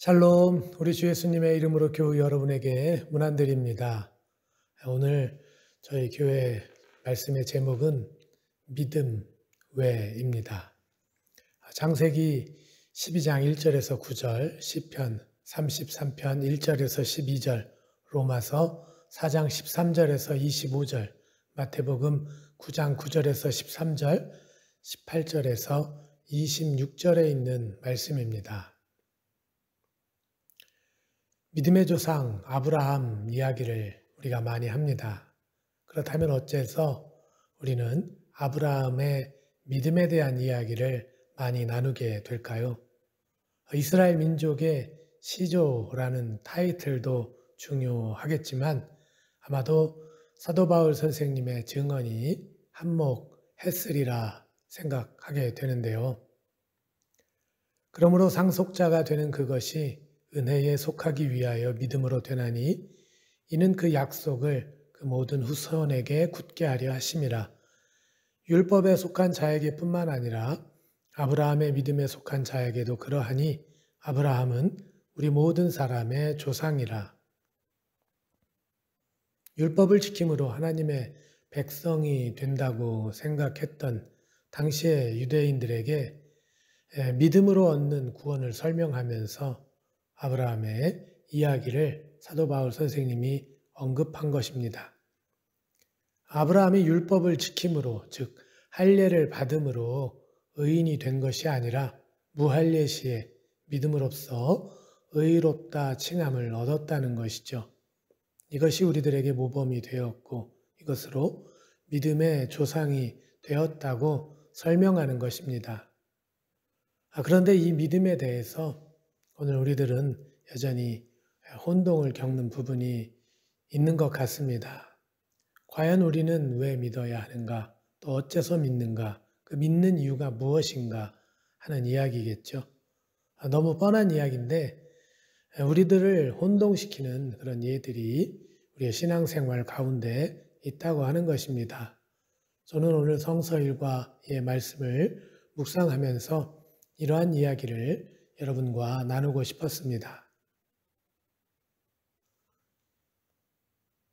샬롬, 우리 주 예수님의 이름으로 교우 여러분에게 문안드립니다. 오늘 저희 교회 말씀의 제목은 믿음 외입니다. 창세기 12장 1절에서 9절, 시편 33편 1절에서 12절, 로마서 4장 13절에서 25절, 마태복음 9장 9절에서 13절, 18절에서 26절에 있는 말씀입니다. 믿음의 조상 아브라함 이야기를 우리가 많이 합니다. 그렇다면 어째서 우리는 아브라함의 믿음에 대한 이야기를 많이 나누게 될까요? 이스라엘 민족의 시조라는 타이틀도 중요하겠지만 아마도 사도 바울 선생님의 증언이 한몫했으리라 생각하게 되는데요. 그러므로 상속자가 되는 그것이 은혜에 속하기 위하여 믿음으로 되나니 이는 그 약속을 그 모든 후손에게 굳게 하려 하심이라. 율법에 속한 자에게 뿐만 아니라 아브라함의 믿음에 속한 자에게도 그러하니 아브라함은 우리 모든 사람의 조상이라. 율법을 지킴으로 하나님의 백성이 된다고 생각했던 당시의 유대인들에게 믿음으로 얻는 구원을 설명하면서 아브라함의 이야기를 사도 바울 선생님이 언급한 것입니다. 아브라함이 율법을 지킴으로, 즉 할례를 받음으로 의인이 된 것이 아니라 무할례 시에 믿음으로써 의롭다 칭함을 얻었다는 것이죠. 이것이 우리들에게 모범이 되었고 이것으로 믿음의 조상이 되었다고 설명하는 것입니다. 그런데 이 믿음에 대해서 오늘 우리들은 여전히 혼동을 겪는 부분이 있는 것 같습니다. 과연 우리는 왜 믿어야 하는가? 또 어째서 믿는가? 그 믿는 이유가 무엇인가 하는 이야기겠죠. 너무 뻔한 이야기인데 우리들을 혼동시키는 그런 예들이 우리의 신앙생활 가운데 있다고 하는 것입니다. 저는 오늘 성서일과의 말씀을 묵상하면서 이러한 이야기를 여러분과 나누고 싶었습니다.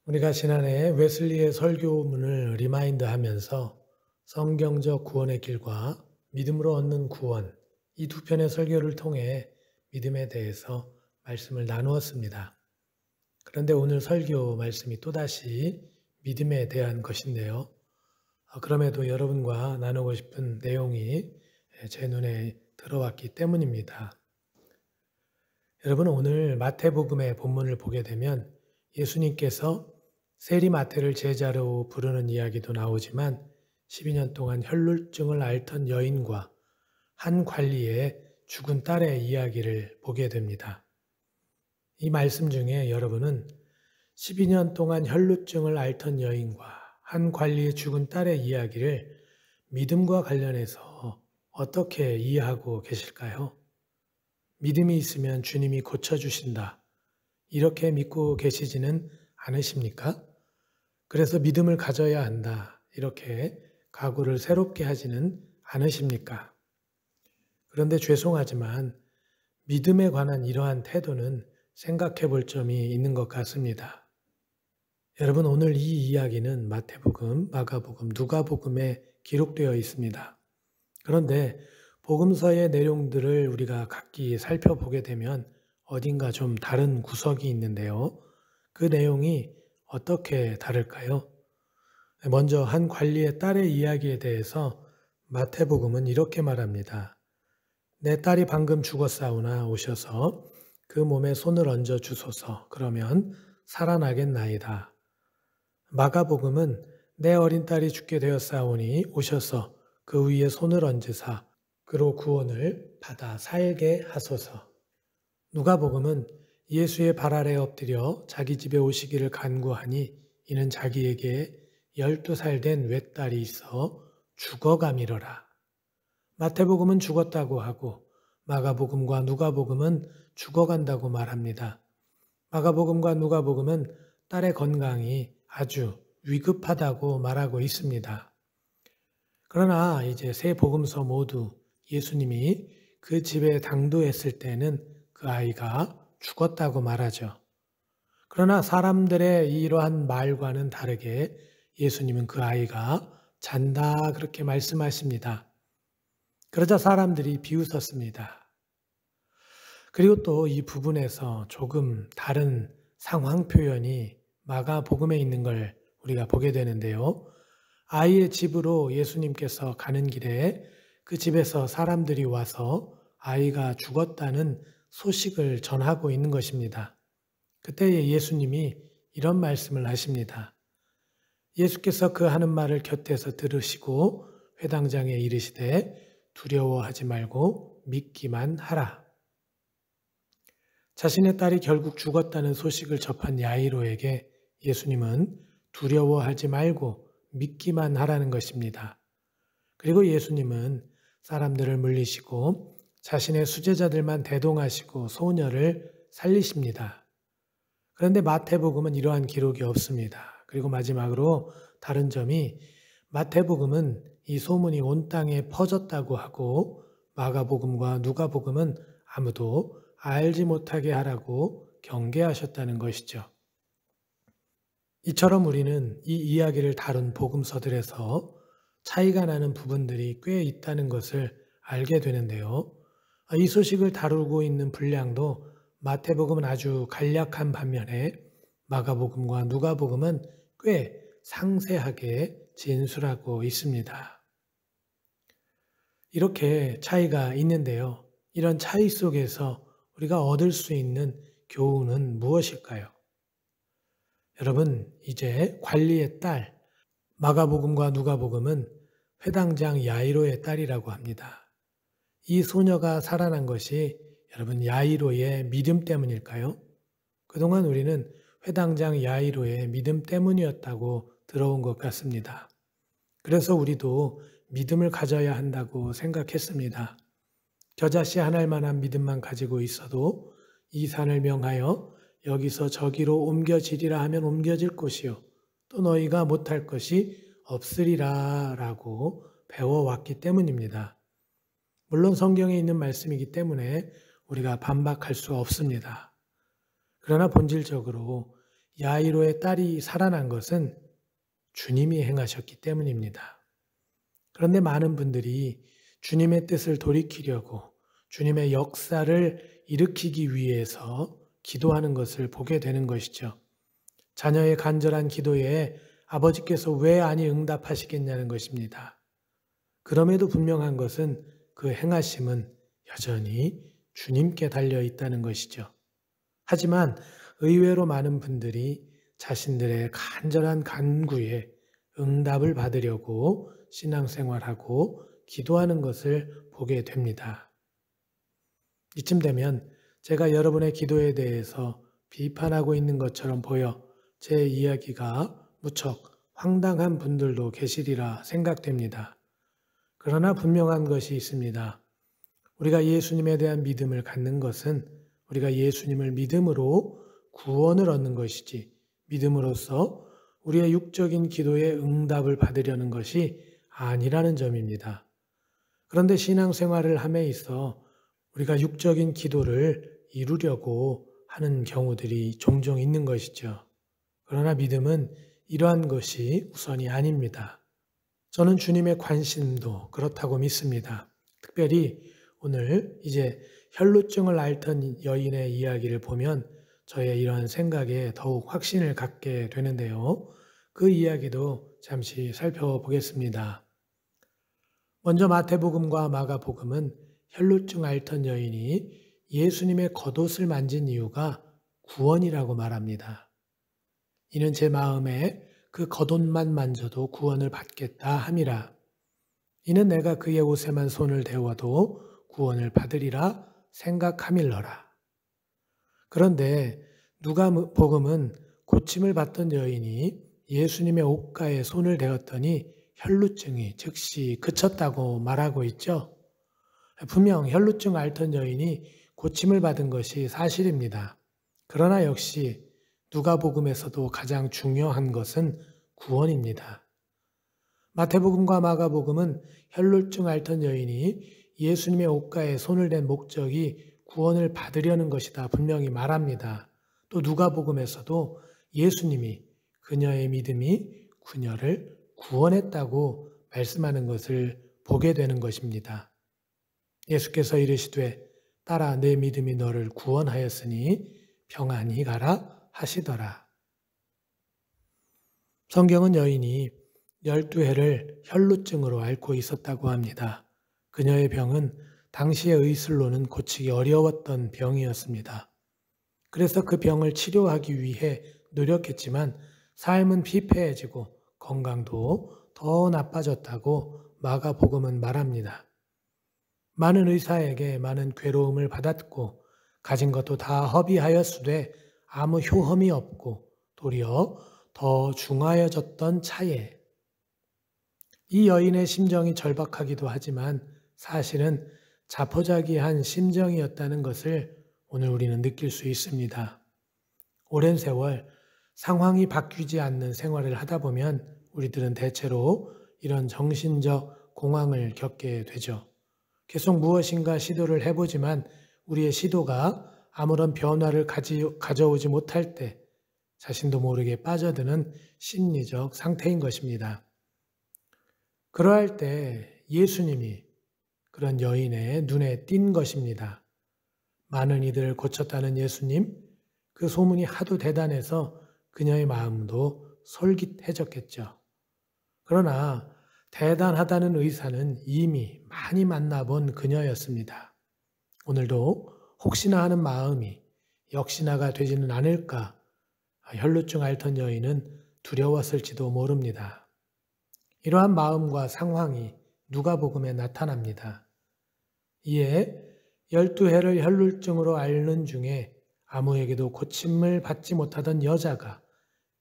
우리가 지난해 웨슬리의 설교문을 리마인드하면서 성경적 구원의 길과 믿음으로 얻는 구원, 이 두 편의 설교를 통해 믿음에 대해서 말씀을 나누었습니다. 그런데 오늘 설교 말씀이 또다시 믿음에 대한 것인데요. 그럼에도 여러분과 나누고 싶은 내용이 제 눈에 들어왔기 때문입니다. 여러분, 오늘 마태복음의 본문을 보게 되면 예수님께서 세리마태를 제자로 부르는 이야기도 나오지만 12년 동안 혈루증을 앓던 여인과 한 관리의 죽은 딸의 이야기를 보게 됩니다. 이 말씀 중에 여러분은 12년 동안 혈루증을 앓던 여인과 한 관리의 죽은 딸의 이야기를 믿음과 관련해서 어떻게 이해하고 계실까요? 믿음이 있으면 주님이 고쳐주신다. 이렇게 믿고 계시지는 않으십니까? 그래서 믿음을 가져야 한다. 이렇게 각오를 새롭게 하지는 않으십니까? 그런데 죄송하지만 믿음에 관한 이러한 태도는 생각해 볼 점이 있는 것 같습니다. 여러분, 오늘 이 이야기는 마태복음, 마가복음, 누가복음에 기록되어 있습니다. 그런데 복음서의 내용들을 우리가 각기 살펴보게 되면 어딘가 좀 다른 구석이 있는데요. 그 내용이 어떻게 다를까요? 먼저 한 관리의 딸의 이야기에 대해서 마태복음은 이렇게 말합니다. 내 딸이 방금 죽었사오나 오셔서 그 몸에 손을 얹어 주소서. 그러면 살아나겠나이다. 마가복음은 내 어린 딸이 죽게 되었사오니 오셔서 그 위에 손을 얹으사 그로 구원을 받아 살게 하소서. 누가복음은 예수의 발 아래 엎드려 자기 집에 오시기를 간구하니 이는 자기에게 12살 된 외딸이 있어 죽어가미러라. 마태복음은 죽었다고 하고 마가복음과 누가복음은 죽어간다고 말합니다. 마가복음과 누가복음은 딸의 건강이 아주 위급하다고 말하고 있습니다. 그러나 이제 세 복음서 모두 예수님이 그 집에 당도했을 때는 그 그 아이가 죽었다고 말하죠. 그러나 사람들의 이러한 말과는 다르게 예수님은 그 아이가 잔다 그렇게 말씀하십니다. 그러자 사람들이 비웃었습니다. 그리고 또 이 부분에서 조금 다른 상황 표현이 마가복음에 있는 걸 우리가 보게 되는데요. 아이의 집으로 예수님께서 가는 길에 그 집에서 사람들이 와서 아이가 죽었다는 소식을 전하고 있는 것입니다. 그때에 예수님이 이런 말씀을 하십니다. 예수께서 그 하는 말을 곁에서 들으시고 회당장에 이르시되 두려워하지 말고 믿기만 하라. 자신의 딸이 결국 죽었다는 소식을 접한 야이로에게 예수님은 두려워하지 말고 믿기만 하라는 것입니다. 그리고 예수님은 사람들을 물리시고 자신의 수제자들만 대동하시고 소녀를 살리십니다. 그런데 마태복음은 이러한 기록이 없습니다. 그리고 마지막으로 다른 점이 마태복음은 이 소문이 온 땅에 퍼졌다고 하고 마가복음과 누가복음은 아무도 알지 못하게 하라고 경계하셨다는 것이죠. 이처럼 우리는 이 이야기를 다룬 복음서들에서 차이가 나는 부분들이 꽤 있다는 것을 알게 되는데요. 이 소식을 다루고 있는 분량도 마태복음은 아주 간략한 반면에 마가복음과 누가복음은 꽤 상세하게 진술하고 있습니다. 이렇게 차이가 있는데요. 이런 차이 속에서 우리가 얻을 수 있는 교훈은 무엇일까요? 여러분, 이제 관리의 딸, 마가복음과 누가복음은 회당장 야이로의 딸이라고 합니다. 이 소녀가 살아난 것이 여러분 야이로의 믿음 때문일까요? 그동안 우리는 회당장 야이로의 믿음 때문이었다고 들어온 것 같습니다. 그래서 우리도 믿음을 가져야 한다고 생각했습니다. 겨자씨 한 알만한 믿음만 가지고 있어도 이 산을 명하여 여기서 저기로 옮겨지리라 하면 옮겨질 것이요 또 너희가 못할 것이 없으리라 라고 배워왔기 때문입니다. 물론 성경에 있는 말씀이기 때문에 우리가 반박할 수 없습니다. 그러나 본질적으로 야이로의 딸이 살아난 것은 주님이 행하셨기 때문입니다. 그런데 많은 분들이 주님의 뜻을 돌이키려고 주님의 역사를 일으키기 위해서 기도하는 것을 보게 되는 것이죠. 자녀의 간절한 기도에 아버지께서 왜 아니 응답하시겠냐는 것입니다. 그럼에도 분명한 것은 그 행하심은 여전히 주님께 달려 있다는 것이죠. 하지만 의외로 많은 분들이 자신들의 간절한 간구에 응답을 받으려고 신앙생활하고 기도하는 것을 보게 됩니다. 이쯤 되면 제가 여러분의 기도에 대해서 비판하고 있는 것처럼 보여 제 이야기가 무척 황당한 분들도 계시리라 생각됩니다. 그러나 분명한 것이 있습니다. 우리가 예수님에 대한 믿음을 갖는 것은 우리가 예수님을 믿음으로 구원을 얻는 것이지 믿음으로써 우리의 육적인 기도에 응답을 받으려는 것이 아니라는 점입니다. 그런데 신앙생활을 함에 있어 우리가 육적인 기도를 이루려고 하는 경우들이 종종 있는 것이죠. 그러나 믿음은 이러한 것이 우선이 아닙니다. 저는 주님의 관심도 그렇다고 믿습니다. 특별히 오늘 이제 혈루증을 앓던 여인의 이야기를 보면 저의 이러한 생각에 더욱 확신을 갖게 되는데요. 그 이야기도 잠시 살펴보겠습니다. 먼저 마태복음과 마가복음은 혈루증 앓던 여인이 예수님의 겉옷을 만진 이유가 구원이라고 말합니다. 이는 제 마음에 그 겉옷만 만져도 구원을 받겠다 함이라. 이는 내가 그의 옷에만 손을 대어도 구원을 받으리라 생각함일러라. 그런데 누가복음은 고침을 받던 여인이 예수님의 옷가에 손을 대었더니 혈루증이 즉시 그쳤다고 말하고 있죠. 분명 혈루증 앓던 여인이 고침을 받은 것이 사실입니다. 그러나 역시 누가복음에서도 가장 중요한 것은 구원입니다. 마태복음과 마가복음은 혈루증 앓던 여인이 예수님의 옷가에 손을 댄 목적이 구원을 받으려는 것이다 분명히 말합니다. 또 누가복음에서도 예수님이 그녀의 믿음이 그녀를 구원했다고 말씀하는 것을 보게 되는 것입니다. 예수께서 이르시되 딸아 내 믿음이 너를 구원하였으니 평안히 가라 하시더라. 성경은 여인이 12해를 혈루증으로 앓고 있었다고 합니다. 그녀의 병은 당시의 의술로는 고치기 어려웠던 병이었습니다. 그래서 그 병을 치료하기 위해 노력했지만 삶은 피폐해지고 건강도 더 나빠졌다고 마가복음은 말합니다. 많은 의사에게 많은 괴로움을 받았고 가진 것도 다 허비하였으되 아무 효험이 없고 도리어 더 중하여졌던 차에 이 여인의 심정이 절박하기도 하지만 사실은 자포자기한 심정이었다는 것을 오늘 우리는 느낄 수 있습니다. 오랜 세월 상황이 바뀌지 않는 생활을 하다 보면 우리들은 대체로 이런 정신적 공황을 겪게 되죠. 계속 무엇인가 시도를 해보지만 우리의 시도가 아무런 변화를 가져오지 못할 때 자신도 모르게 빠져드는 심리적 상태인 것입니다. 그러할 때 예수님이 그런 여인의 눈에 띈 것입니다. 많은 이들을 고쳤다는 예수님, 그 소문이 하도 대단해서 그녀의 마음도 솔깃해졌겠죠. 그러나 대단하다는 의사는 이미 많이 만나본 그녀였습니다. 오늘도 혹시나 하는 마음이 역시나가 되지는 않을까 혈루증 앓던 여인은 두려웠을지도 모릅니다. 이러한 마음과 상황이 누가복음에 나타납니다. 이에 12해를 혈루증으로 앓는 중에 아무에게도 고침을 받지 못하던 여자가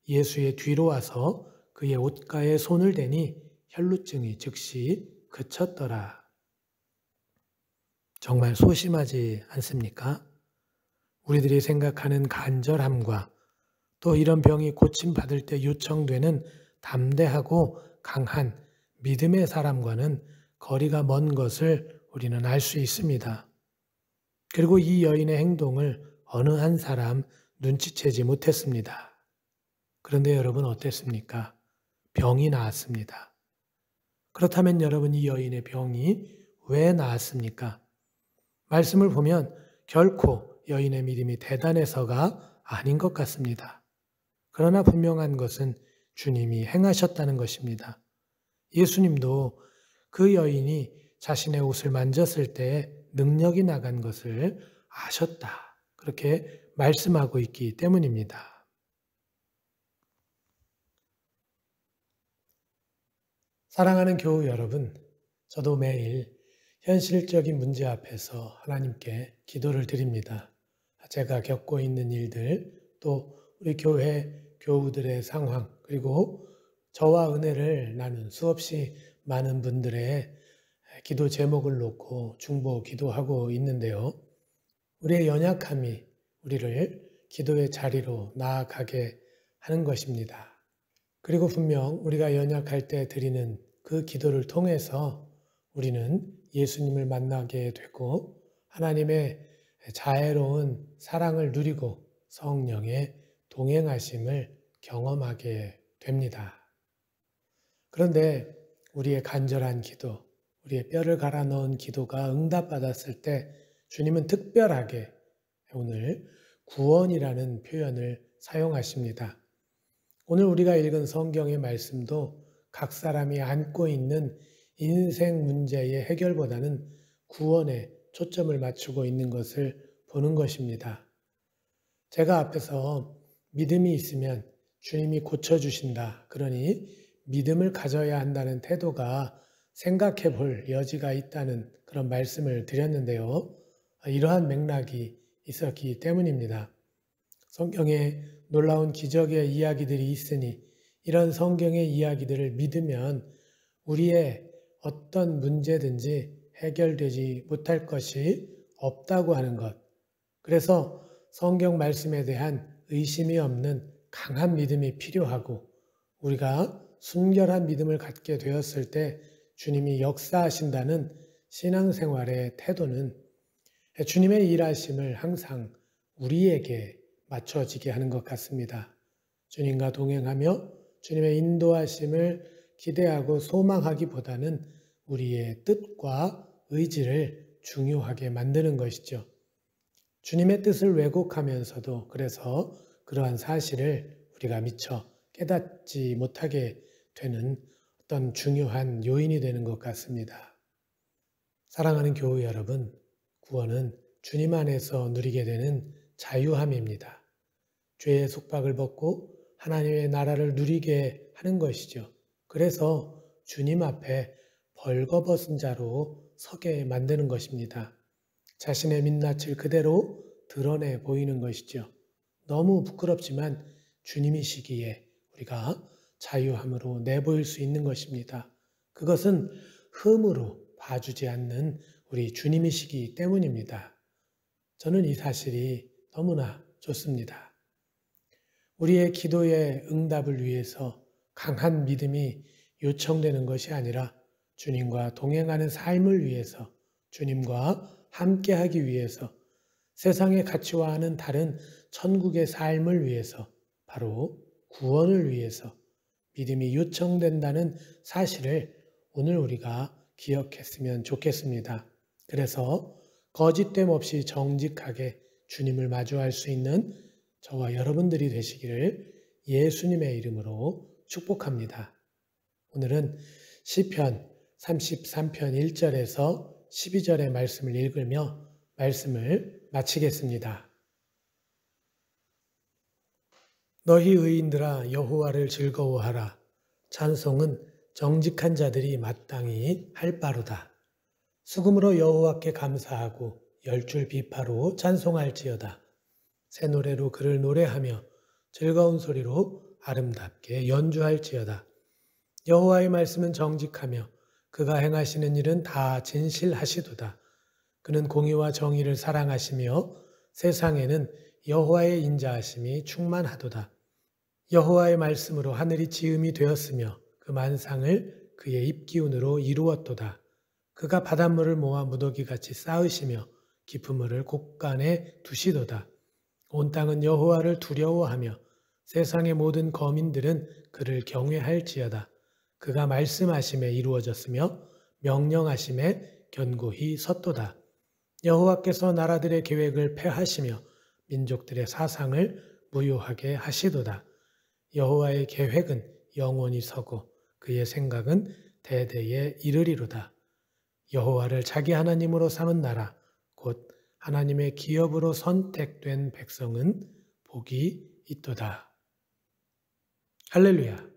예수의 뒤로 와서 그의 옷가에 손을 대니 혈루증이 즉시 그쳤더라. 정말 소심하지 않습니까? 우리들이 생각하는 간절함과 또 이런 병이 고침받을 때 요청되는 담대하고 강한 믿음의 사람과는 거리가 먼 것을 우리는 알 수 있습니다. 그리고 이 여인의 행동을 어느 한 사람 눈치채지 못했습니다. 그런데 여러분 어땠습니까? 병이 나았습니다. 그렇다면 여러분 이 여인의 병이 왜 나았습니까? 말씀을 보면 결코 여인의 믿음이 대단해서가 아닌 것 같습니다. 그러나 분명한 것은 주님이 행하셨다는 것입니다. 예수님도 그 여인이 자신의 옷을 만졌을 때 능력이 나간 것을 아셨다. 그렇게 말씀하고 있기 때문입니다. 사랑하는 교우 여러분, 저도 매일 현실적인 문제 앞에서 하나님께 기도를 드립니다. 제가 겪고 있는 일들, 또 우리 교회 교우들의 상황, 그리고 저와 은혜를 나눈 수없이 많은 분들의 기도 제목을 놓고 중보 기도하고 있는데요. 우리의 연약함이 우리를 기도의 자리로 나아가게 하는 것입니다. 그리고 분명 우리가 연약할 때 드리는 그 기도를 통해서 우리는 예수님을 만나게 되고 하나님의 자애로운 사랑을 누리고 성령의 동행하심을 경험하게 됩니다. 그런데 우리의 간절한 기도, 우리의 뼈를 갈아 넣은 기도가 응답받았을 때 주님은 특별하게 오늘 구원이라는 표현을 사용하십니다. 오늘 우리가 읽은 성경의 말씀도 각 사람이 안고 있는 인생 문제의 해결보다는 구원에 초점을 맞추고 있는 것을 보는 것입니다. 제가 앞에서 믿음이 있으면 주님이 고쳐주신다. 그러니 믿음을 가져야 한다는 태도가 생각해 볼 여지가 있다는 그런 말씀을 드렸는데요. 이러한 맥락이 있었기 때문입니다. 성경에 놀라운 기적의 이야기들이 있으니 이런 성경의 이야기들을 믿으면 우리의 어떤 문제든지 해결되지 못할 것이 없다고 하는 것. 그래서 성경 말씀에 대한 의심이 없는 강한 믿음이 필요하고 우리가 순결한 믿음을 갖게 되었을 때 주님이 역사하신다는 신앙생활의 태도는 주님의 일하심을 항상 우리에게 맞춰지게 하는 것 같습니다. 주님과 동행하며 주님의 인도하심을 기대하고 소망하기보다는 우리의 뜻과 의지를 중요하게 만드는 것이죠. 주님의 뜻을 왜곡하면서도 그래서 그러한 사실을 우리가 미처 깨닫지 못하게 되는 어떤 중요한 요인이 되는 것 같습니다. 사랑하는 교우 여러분, 구원은 주님 안에서 누리게 되는 자유함입니다. 죄의 속박을 벗고 하나님의 나라를 누리게 하는 것이죠. 그래서 주님 앞에 벌거벗은 자로 서게 만드는 것입니다. 자신의 민낯을 그대로 드러내 보이는 것이죠. 너무 부끄럽지만 주님이시기에 우리가 자유함으로 내보일 수 있는 것입니다. 그것은 흠으로 봐주지 않는 우리 주님이시기 때문입니다. 저는 이 사실이 너무나 좋습니다. 우리의 기도의 응답을 위해서 강한 믿음이 요청되는 것이 아니라 주님과 동행하는 삶을 위해서, 주님과 함께하기 위해서, 세상의 가치와는 다른 천국의 삶을 위해서, 바로 구원을 위해서 믿음이 요청된다는 사실을 오늘 우리가 기억했으면 좋겠습니다. 그래서 거짓됨 없이 정직하게 주님을 마주할 수 있는 저와 여러분들이 되시기를 예수님의 이름으로 축복합니다. 오늘은 시편 33편 1절에서 12절의 말씀을 읽으며 말씀을 마치겠습니다. 너희 의인들아 여호와를 즐거워하라. 찬송은 정직한 자들이 마땅히 할 바로다. 수금으로 여호와께 감사하고 열줄 비파로 찬송할지어다. 새 노래로 그를 노래하며 즐거운 소리로 아름답게 연주할지어다. 여호와의 말씀은 정직하며 그가 행하시는 일은 다 진실하시도다. 그는 공의와 정의를 사랑하시며 세상에는 여호와의 인자하심이 충만하도다. 여호와의 말씀으로 하늘이 지음이 되었으며 그 만상을 그의 입기운으로 이루었도다. 그가 바닷물을 모아 무더기같이 쌓으시며 깊은 물을 곳간에 두시도다. 온 땅은 여호와를 두려워하며 세상의 모든 거민들은 그를 경외할지어다. 그가 말씀하심에 이루어졌으며 명령하심에 견고히 섰도다. 여호와께서 나라들의 계획을 폐하시며 민족들의 사상을 무효하게 하시도다. 여호와의 계획은 영원히 서고 그의 생각은 대대에 이르리로다. 여호와를 자기 하나님으로 삼은 나라 곧 하나님의 기업으로 선택된 백성은 복이 있도다. 할렐루야.